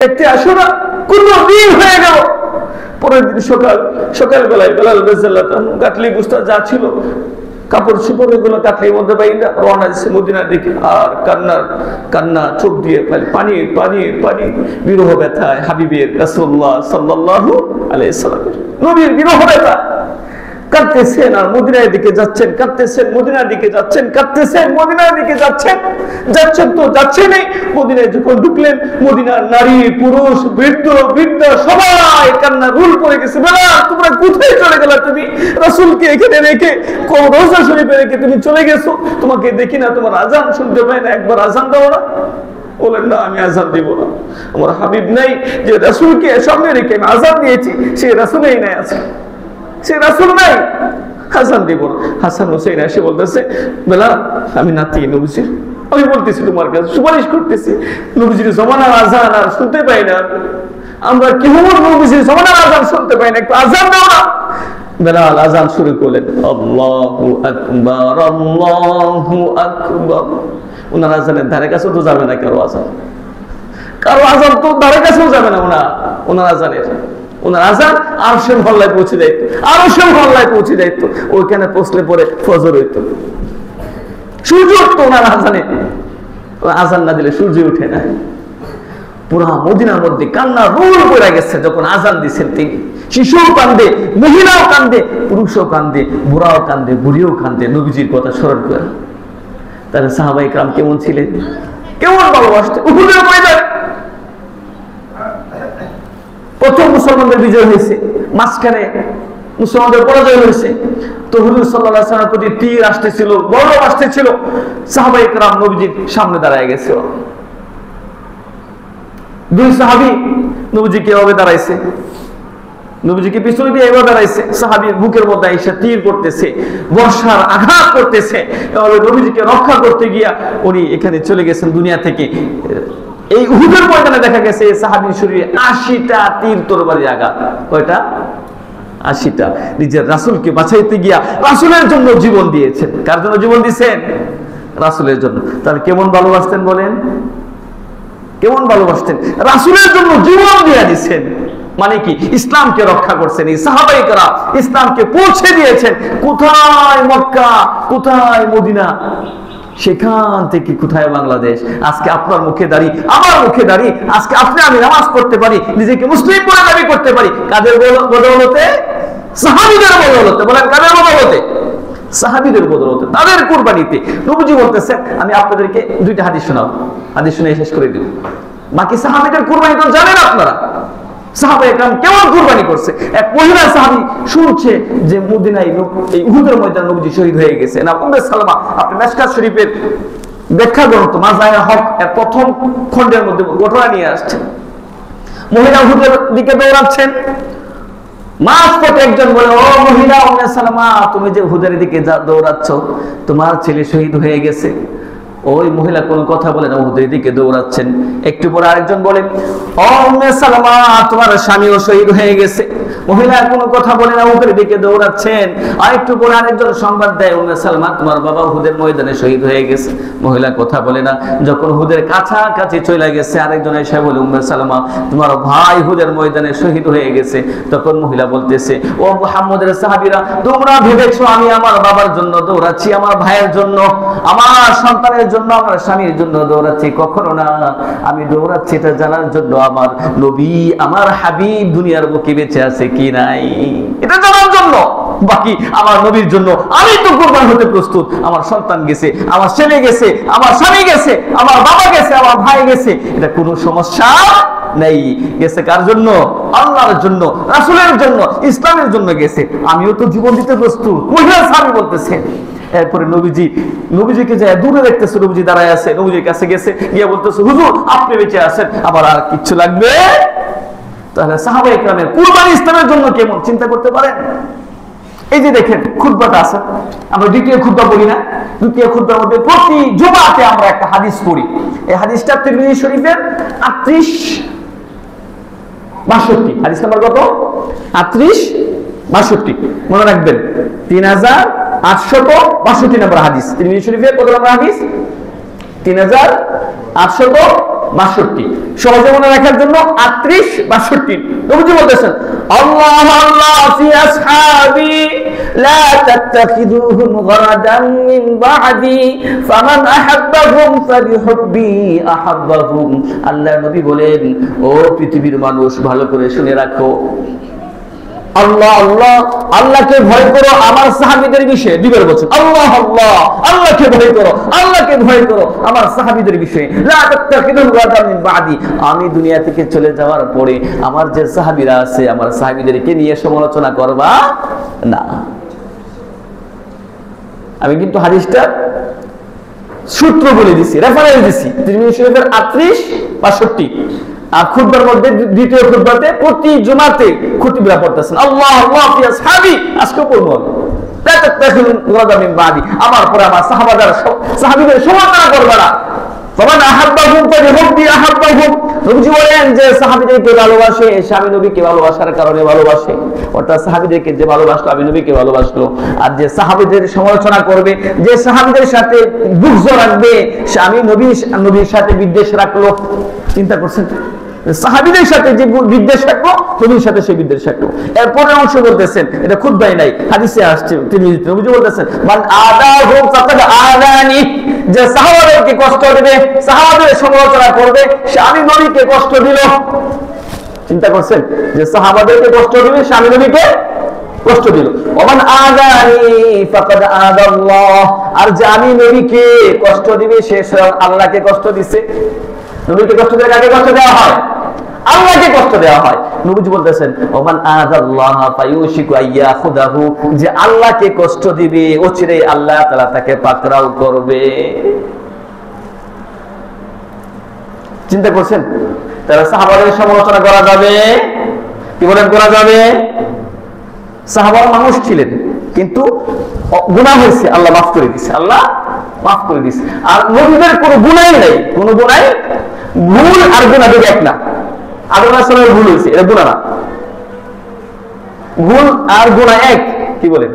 দেখতে আসো না? কোন দিন হয়ে গেল। পরের দিন সকাল বেলায় বেলাল রাদিয়াল্লাহু আনহু কাটলি গুস্তা যা ছিল কাপড় চোপড় এগুলো কাটলির মধ্যে বাইন্দা রওনা দিচ্ছে মদিনার দিকে। আর কান্না চোখ দিয়ে পানি পানি পানি, বিরহ ব্যথায় হাবিবের রাসূলুল্লাহ সাল্লাল্লাহু আলাইহি সাল্লাম নবীর বিরহ ব্যথা কাঁদতেছেন আর মদিনার দিকে যাচ্ছেন, কাঁদতেছেন মদিনার দিকে যাচ্ছেন, কাঁদতেছেন মদিনার দিকে যাচ্ছেন তো যাচ্ছেনই। মদিনায় যখন ঢুকলেন, মদিনার নারী পুরুষ বৃদ্ধ সবাই কান্না রুল পড়ে গেছে। বেলাল, তোমরা কোথায় চলে গেলা? তুমি রাসূলকে এখানে রেখে রওজা শরীফে রেখে তুমি চলে গেছো, তোমাকে দেখি না, তোমার আজান শুনতে পাই না, একবার আজান দাও না। বলেন না, আমি আজান দিব না, আমার হাবিব নাই যে রাসূলকে সামনে রেখে আমি আজান দিয়েছি, সে রাসূলই নাই, আছে সে রাসূল নাই, হাসান দিব না। হাসান হোসেন এসে বলতেছে, বেলাল আমি নাতি নবীজির, আমি বলতেছি তোমার কাছে সুপারিশ করতেছি, নবীজির জমানার আজান আর শুনতে পাই না, আমরা কেউ নবীজির জমানার আজান শুনতে পাই না, একটু আজান দাও না। বেলাল আজান শুরু করলেন, আল্লাহু আকবার আল্লাহু আকবার। ওনার আজানের ধারে কাছেও তো যাবে না কারো আজান তো ধারে কাছেও যাবে না ওনার আজান আরশের মহল্লায় পৌঁছে যাইতো, ওইখানে পৌঁছলে পরে ফজর হইতো, সূর্য উঠতো ওনার আজানে। আজান না দিলে সূর্য উঠে না। পুরা মদিনার মধ্যে কান্না রোল পড়ে গেছে যখন আজান দিচ্ছেন তিনি। শিশুও কান্দে, মহিলাও কান্দে, পুরুষও কান্দে, বুড়াও কান্দে, বুড়িও কান্দে নবীজির কথা স্মরণ করে। তাহলে সাহাবায়ে কেরাম কেমন ছিলেন, কেমন ভালোবাসতেন। উহুদের ময়দানে প্রথম মুসলমানদের বিজয় হয়েছে, মাঝখানে মুসলমানদের পরাজয় হয়েছে। তো হুজুর সাল্লাল্লাহু আলাইহি ওয়াসাল্লামের প্রতি তীর আসতেছিল, গর্ব আসতেছিল, সাহাবায়ে কেরাম নবীজির সামনে দাঁড়ায় গেছে। দুই সাহাবী নবীজিকে এভাবে দাঁড়াইছে, নবীজিকে পিছনে দিয়ে এভাবে দাঁড়াইছে, সাহাবীর বুকের মধ্যে এসে তীর করতেছে, বর্ষার আঘাত করতেছে। তাহলে নবীজিকে রক্ষা করতে গিয়া উনি এখানে চলে গেছেন দুনিয়া থেকে। এই উহুদের ময়দানে দেখা গেছে সাহাবীর শরীরে 80টা তীর তরবারির আঘাত। কয়টা? 80টা। নিজের রাসূলকে বাঁচাইতে গিয়া রাসূলের জন্য জীবন দিয়েছেন। কার জন্য জীবন দিয়েছেন? রাসূলের জন্য। তাহলে কেমন ভালোবাসতেন বলেন, কেমন ভালোবাসতেন? রাসূলের জন্য জীবন দিয়ে দিয়েছেন। মানে কি? ইসলামকে রক্ষা করছেন। এই সাহাবায়ে কেরাম ইসলামকে পৌঁছে দিয়েছেন। কোথায় মক্কা, কোথায় মদিনা, সেখান থেকে কোথায় বাংলাদেশ। আজকে আপনার মুখে দাঁড়ি, আমার মুখে দাঁড়ি, আজকে আপনি আমি নামাজ পড়তে পারি, নিজেকে মুসলিম বলে দাবি করতে পারি। কাদের বদৌলতে? সাহাবীদের বদৌলতে। বলেন কাদের বদৌলতে? সাহাবীদের বদৌলতে, তাদের কুরবানিতে। নবীজি বলতেছেন, আমি আপনাদেরকে দুইটা হাদিস শোনাবো, হাদিস শুনে শেষ করে দিব। বাকি সাহাবীদের কুরবানি তো জানেন আপনারা, সাহাবায়ে কেরাম কেমন কুরবানি করছে। এক মহিলা সাহাবী শুনছে যে মদিনায় এই উহুদের ময়দানে নবীজি শহীদ হয়ে গেছে। না উম্মে সালামা, আপনি মিশকাত শরীফের ব্যাখ্যা গ্রন্থ মাজায়ে হক এর প্রথম খণ্ডের মধ্যে ঘটনা নিয়ে আসছেন। মহিলা উহুদের দিকে দৌড়াচ্ছেন, মাঝপথে একজন বলে, ও মহিলা উম্মে সালামা, তুমি যে উহুদের দিকে দৌড়াচ্ছ, তোমার ছেলে শহীদ হয়ে গেছে। ওই মহিলা কোন কথা বলে না, উহুদের দিকে দৌড়াচ্ছেন। একটু পরে আরেকজন বলে, ও উম্মে সালামা, তোমার স্বামীও শহীদ হয়ে গেছে। মহিলা কোনো কথা বলে না, উহুদের দিকে দৌড়াচ্ছেন। আর একটু পরে আরেকজন সংবাদ দেয়, উম্মে সালামা, তোমার বাবা উহুদের ময়দানে শহীদ হয়ে গেছে। মহিলা কথা বলে না। যখন উহুদের কাছাকাছি চলে গেছে, আরেকজন এসে বলে, উম্মে সালামা, তোমার ভাই উহুদের ময়দানে শহীদ হয়ে গেছে। তখন মহিলা বলতেছে, ও মুহাম্মদের সাহাবীরা, তোমরা ভেবেছো আমি আমার বাবার জন্য দৌড়াচ্ছি, আমার ভাইয়ের জন্য, আমার সন্তানের জন্য, আমার স্বামীর জন্য দৌড়াচ্ছি? কখনো না। আমি দৌড়াচ্ছি এটা জানার জন্য আমার নবী, আমার হাবিব দুনিয়ার বুকে বেঁচে আছে কি নাই, এটা জানার জন্য। বাকি আমার নবীর জন্য আমি তো কুরবান হতে প্রস্তুত। আমার সন্তান গেছে, আমার ছেলে গেছে, আমার স্বামী গেছে, আমার বাবা গেছে, আমার ভাই গেছে, এটা কোনো সমস্যা নেই। গেছে কার জন্য? আল্লাহর জন্য, রাসূলের জন্য, ইসলামের জন্য গেছে। আমিও তো জীবন দিতে প্রস্তুত। মহিলা সাহাবী বলতেছে। এরপরে নবীজিকে যায় দূরে দেখতেছে, নবীজি দাঁড়ায় আছে, নবীজির কাছে গেছে, গিয়ে বলতেছে, হুজুর আপনি বেঁচে আছেন, আবার আর কিছু লাগবে? তাহলে সাহাবায়ে কেরামের কুরবানি ইসলামের জন্য কেমন চিন্তা করতে পারেন? এই যে দেখেন খুতবাটা আছে, আমরা দ্বিতীয় খুতবা পড়ি না? দ্বিতীয় খুতবার মধ্যে প্রতি জুমাতে আমরা একটা হাদিস পড়ি। এই হাদিসটা তিরমিজি শরীফের 38-62 হাদিস নাম্বার কত? 38-62 মনে রাখবেন। 3862 নম্বর হাদিস তিরমিজি শরীফের কত নম্বর হাদিস? 3862 62 সহজে মনে রাখার জন্য 38 62 নবীজি বলতেছেন আল্লাহ আল্লাহ ফি আসহাবি লা তাত্তাখিদুহুম গরাদান মিন বাদি ফামান আহাব্বাহুম ফাবিহুব্বি আহাব্বাহুম। আল্লাহ নবী বলেন, ও পৃথিবীর মানুষ ভালো করে শুনে রাখো, আল্লাহ আল্লাহ আল্লাহকে ভয় করো আমার সাহাবীদের বিষয়ে। দুইবার বলছেন আল্লাহ আল্লাহ আল্লাহকে ভয় করো, আল্লাহকে ভয় করো আমার সাহাবীদের বিষয়ে। লা তাত্তাখিদুহুম গরাদান মিন বাদি, আমি দুনিয়া থেকে চলে যাওয়ার পরে আমার যে সাহাবীরা আছে আমার সাহাবীদেরকে নিয়ে সমালোচনা করবা না। আমি কিন্তু হাদিসটা সূত্র বলে দিছি, রেফারেন্স দিছি, তিরমিজি শরীফের 38 62। আর খুতবার মধ্যে দ্বিতীয় খুতবাতে প্রতি জুমাতে খুতবা পড়তেছেন আল্লাহ আল্লাহ ফি আসহাবি, আজকে পড়ব লা তাত্তাখিদুহুম গরাদান মিন বাদি, আমার পরে আমার সাহাবীদের সমালোচনা করবে না। ফামান আহাব্বাহুম ফাবিহুব্বি আহাব্বাহুম, নবীজি বলেন যে সাহাবীদেরকে ভালোবাসে সে আমি নবীকে ভালোবাসার কারণে ভালোবাসে, অর্থাৎ সাহাবীদেরকে যে ভালোবাসলো আমি নবীকে ভালোবাসলো। আর যে সাহাবীদের সমালোচনা করবে, যে সাহাবীদের সাথে বুগজ রাখবে সে আমি নবীর সাথে বিদ্বেষ রাখলো। চিন্তা করছেন, সাহাবীদের সাথে যে বিদ্বেষ রাখলো নবীর সাথে সেই বিদ্বেষ রাখলো। এরপরে অংশ বলতেছেন, এটা খুতবায় নাই হাদিসে আসছে, তিনি নবীজি বলতেছেন মান আদাহু ফাকাদ আদানি, যে সাহাবাদেরকে কষ্ট দিবে, সাহাবাদের সমালোচনা করবে সে আমি নবীকে কষ্ট দিল। চিন্তা করছেন, যে সাহাবাদেরকে কষ্ট দিবে সে আমি নবীকে কষ্ট দিল। ওমান আদানি ফাকাদ আদাল্লাহ, আর যে আমি নবীকে কষ্ট দিবে সে আল্লাহকে কষ্ট দিছে। নবীকে কষ্ট দিলে কাকে কষ্ট দেওয়া হয়? আল্লাহকে কষ্ট দেওয়া হয়। নবীজি বলতেছেন ওমান আযাল্লাহ ফায়ুশিকু আইয়াখুদাহু, যে আল্লাহকে কষ্ট দিবে অচিরেই আল্লাহ তাআলা তাকে পাকড়াও করবে। চিন্তা করছেন, তারা সাহাবাদের সমালোচনা করা যাবে? কি বলেন করা যাবে? সাহাবারা মানুষ ছিলেন কিন্তু গুনাহ হয়েছে, আল্লাহ মাফ করে দিয়েছে, আল্লাহ মাফ করে দিয়েছে। আর নবীদের কোনো গুনাহই নাই, কোনো গুনাহ, ভুল আর গুনাহ দুটো এক না। আদম আলাইহিস সালামের ভুল হয়েছে, এটা গুনাহ না। ভুল আর গুনাহ এক, কি বলেন?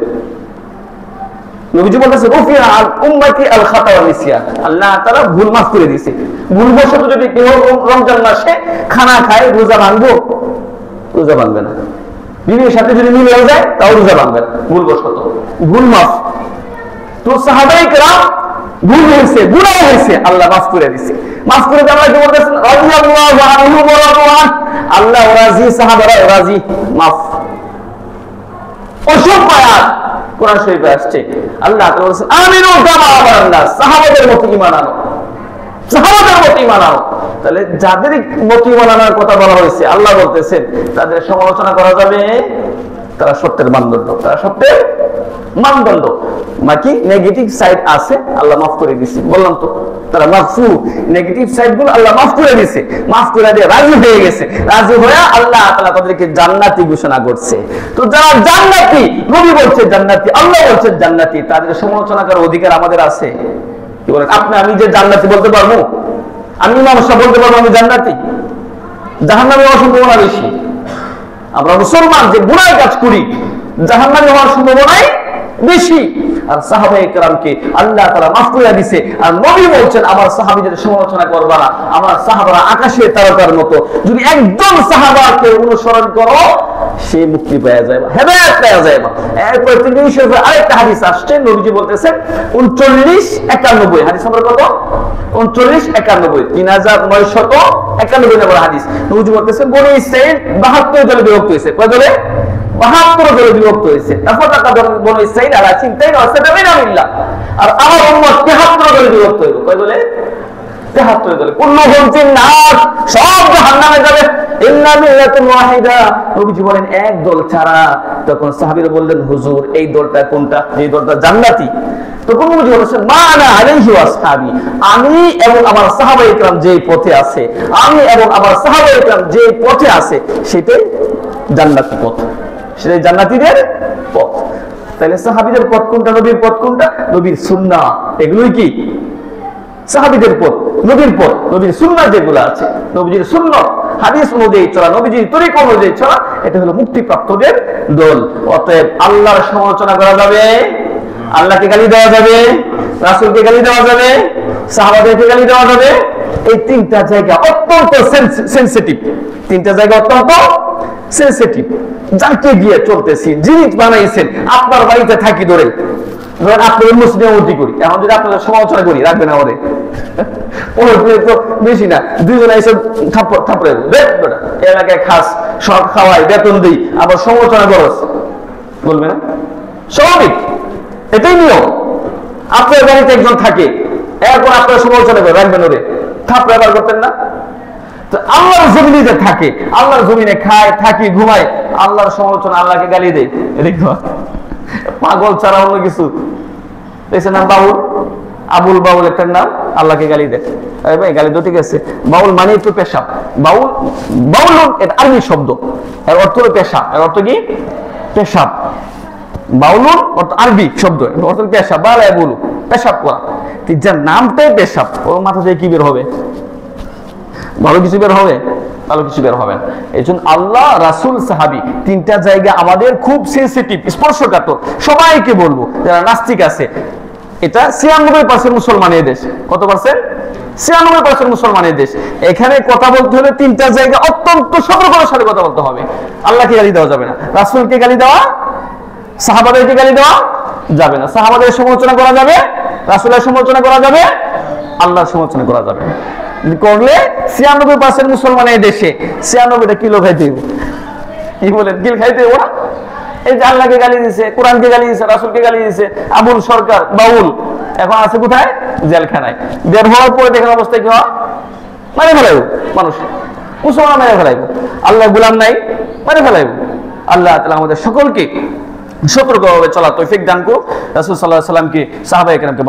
নবীজি বলতেছে রফিয়া আল উম্মতি আল খাতা ওয়াল নিসিয়ান, আল্লাহ তাআলা ভুল মাফ করে দিয়েছে। ভুলবশত যদি কেউ রমজান মাসে খানা খায় রোজা ভাঙবো? রোজা ভাঙবে না। বিবির সাথে যদি মিল হয়ে যায় তাও রোজা ভাঙবে না, ভুলবশত, ভুল মাফ। তো সাহাবায়ে কেরাম ভুল হয়েছে, গুনাহ হয়েছে, আল্লাহ মাফ করে দিয়েছে। মাফ করে দিয়ে আল্লাহ কি বলতেছেন রাদিয়াল্লাহু আনহু ওয়া রাদু আন, আল্লাহ রাজি, সাহাবারা রাজি, মাফ। অসংখ্য আয়াত কোরআন শরীফে আসছে, আল্লাহ তাআলা বলেছেন আমিনু কামা আমানান নাস, সাহাবাদের মতো ঈমান আনো, সাহাবাদের মতো ঈমান আনো। তাহলে যাদের মতো ঈমান আনার কথা বলা হয়েছে আল্লাহ বলতেছেন তাদের সমালোচনা করা যাবে? তারা সত্যের মানদণ্ড, তারা সত্যের মানদণ্ড। বাকি নেগেটিভ সাইড আছে, আল্লাহ মাফ করে দিয়েছে। বললাম তো তারা মাফু, নেগেটিভ সাইড গুলো আল্লাহ মাফ করে দিয়েছে, মাফ করে দিয়ে রাজি হয়ে গেছে। রাজি হয়ে আল্লাহ তাআলা তাদেরকে জান্নাতি ঘোষণা করছে। তো যারা জান্নাতি, নবী বলছে জান্নাতি, আল্লাহ বলছে জান্নাতি, তাদের সমালোচনা করার অধিকার আমাদের আছে? কি বলেন? আপনি আমি যে জান্নাতি বলতে পারবো? আমি ইমাম সাহেব বলতে পারবো আমি জান্নাতি? জাহান্নামে হওয়ার সম্ভাবনা বেশি। আমরা মুসলমান যে গুনাহ কাজ করি জাহান্নামে হওয়ার সম্ভাবনাই বেশি। আর সাহাবায়ে কেরামকে আল্লাহ তাআলা মাফ করে দিয়েছে। আর নবী বলছেন আমার সাহাবীদের সমালোচনা করবা না, আমার সাহাবারা আকাশের তারকার মতো, যদি একজন সাহাবাকে অনুসরণ করো সে মুক্তি পেয়ে যাবে, হেদায়েত পেয়ে যাবে। এরপর তিরমিজি শরীফে আরেকটা হাদিস আসছে, নবীজি বলতেছেন 3991, হাদিস নম্বর কত? 3991, 3991 নম্বর হাদিস। নবীজি বলতেছেন বনি ইসরাঈল 72 দলে বিভক্ত হয়েছে। কয় দলে? 72 দলে বিভক্ত হয়েছে। তাফাতাকা বনি ইসরাঈল আলা সিনতাইন ওয়া সাবঈনা মিল্লাহ, আর আমার উম্মত 73 দলে বিভক্ত হইল। কয় দলে? 73 দলে। কুল্লুহুম ফিন্নার, সব জাহান্নামে যাবে ইল্লা মিল্লাতুন ওয়াহিদা। নবীজি বলেন এক দল ছাড়া। তখন সাহাবীরা বললেন হুজুর এই দলটা কোনটা? এই দলটা জান্নাতি। তখন নবীজি বলেছেন মা আনা আলাইহি ওয়া আসহাবি, আমি এবং আমার সাহাবায়ে কেরাম যে পথে আছে, আমি এবং আমার সাহাবায়ে কেরাম যে পথে আছে সেটাই জান্নাতি পথ, সেটাই জান্নাতীদের পথ। তাহলে সাহাবীদের পথ কোনটা, নবীর পথ কোনটা? নবীর সুন্নাহ। এগুলোই কি সাহাবীদের পথ, নবীর পথ, নবীর সুন্নাহ যেগুলো আছে, নবীজির সুন্নাহ হাদিস অনুযায়ী চলা, নবীজির তরিকা অনুযায়ী চলা, এটা হলো মুক্তিপ্রাপ্তদের দল। অতএব আল্লাহর সমালোচনা করা যাবে? আল্লাহকে গালি দেওয়া যাবে? রাসূলকে গালি দেওয়া যাবে? সাহাবাদেরকে গালি দেওয়া যাবে? এই তিনটা জায়গা অত্যন্ত সেনসিটিভ, তিনটা জায়গা অত্যন্ত সেনসিটিভ। যাকে দিয়ে চলতেছি, জিনিস বানাইছেন, আপনার বাড়িতে থাকি ধরে, ধরেন আপনাদের মুসলিম উন্নতি করি, এখন যদি আপনাদের সমালোচনা করি, রাখবে না ওরে, তো বেশি না, দুইজনে এসে থাপড়ে এলাকায় খাস, সব খাওয়াই, বেতন দিই, আবার সমালোচনা করস, বলবে না? স্বাভাবিক, এটাই নিয়ম। আপনার বাড়িতে একজন থাকে, এরপর আপনার সমালোচনা করে, রাখবেন ওরে, থাপড়ে ব্যবহার করতেন না? তো আল্লাহর জমিনে যে থাকে, আল্লাহর জমিনে খায়, থাকি, ঘুমায়, আল্লাহর সমালোচনা, আল্লাহকে গালি দেয়, পাগল ছাড়া অন্য কিছু। নাম বাউল, আবুল বাউল একটা নাম, আল্লাহকে গালি দেয়। ভাই গালি তো ঠিক আছে, বাউল মানে একটু পেশাব। বাউল, বাউল এটা আরবি শব্দ, এর অর্থ হলো পেশাব। এর অর্থ কি? পেশাব। বাউলুন অর্থ আরবি শব্দ, অর্থ পেশাব, বালায় বলু, পেশাব করা। যার নামটাই পেশাব, ওর মাথা থেকে কি বের হবে? ভালো কিছু বের হবে? ভালো কিছু বের হবে না। এই জন্য আল্লাহ, রাসূল, সাহাবী, তিনটা জায়গা আমাদের খুব সেনসিটিভ, স্পর্শকাতর। সবাইকে বলবো যারা নাস্তিক আছে, এটা 96% মুসলমানের দেশ। কত পার্সেন্ট? 96% মুসলমানের দেশ। এখানে কথা বলতে হলে তিনটা জায়গা অত্যন্ত সতর্কতার সাথে কথা বলতে হবে। আল্লাহকে গালি দেওয়া যাবে না, রাসূলকে গালি দেওয়া, সাহাবাদেরকে গালি দেওয়া যাবে না। সাহাবাদের সমালোচনা করা যাবে, রাসূলের সমালোচনা করা যাবে, আল্লাহর সমালোচনা করা যাবে। করলে 96% মুসলমানের দেশে 96টা কিলো খাইতে হইব। কি বলেন? কিল খাইতে হইব না? এই যে আল্লাহকে গালি দিয়েছে, কোরআনকে গালি দিয়েছে, রাসূলকে গালি দিয়েছে, আবুল সরকার, বাউল, এখন আছে কোথায়? জেলখানায়। বের হওয়ার পরে দেখেন অবস্থা কি হয়? মেরে ফেলাইব মানুষ, মুসলমান মেরে ফেলাইব, আল্লাহ গোলাম নাই, মেরে ফেলাইব। আল্লাহ তাআলা আমাদের সকলকে সতর্কভাবে চলার তৌফিক দান করুন। রাসূল সাল্লাল্লাহু আলাইহি ওয়াসাল্লামকে, সাহাবায়ে কেরামকে